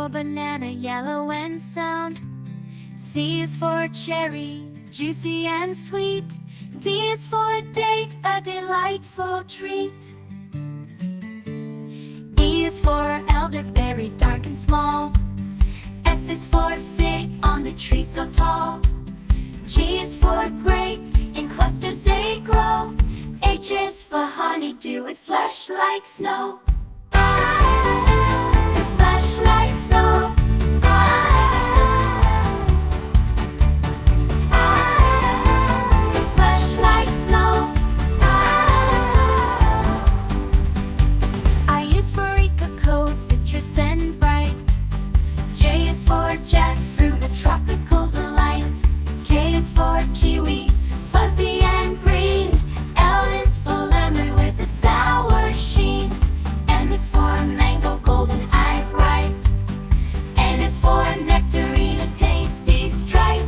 for banana, yellow and sound. C is for cherry, juicy and sweet. D is for date, a delightful treat. E is for elderberry, dark and small. F is for fig, on the tree so tall. G is for grape, in clusters they grow. H is for honeydew, with flesh like snow. With flesh like snow. With flesh like snow. I is for Cocoa, citrus and bright. J is for jackfruit, a tropical delight. K is for kiwi, fuzzy and green. L is for lemon with a sour sheen. M is for mango, golden and ripe. N is for nectarine, a tasty stripe.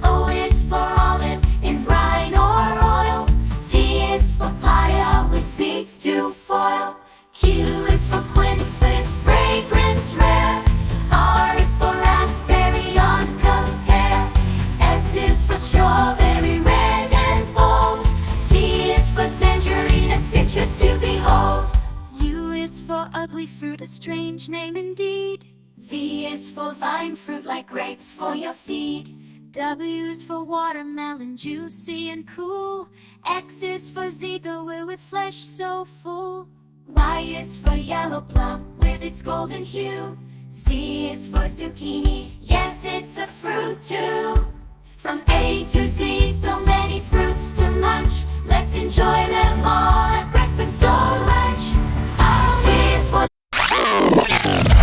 O is for olive, in brine or oil. P is for papaya, with seeds to foil. Q is for quince, with fragrance rare. R is for raspberry, on compare. S is for strawberry, red and bold. T is for tangerine, a citrus to behold. U is for ugly fruit, a strange name indeed. V is for vine fruit, like grapes for your feed. W is for watermelon, juicy and cool. X is for ziga, with flesh so full. Y is for yellow plum, with its golden hue. Z is for zucchini, yes, it's a fruit too. From A to Z, so many fruits to munch. Let's enjoy them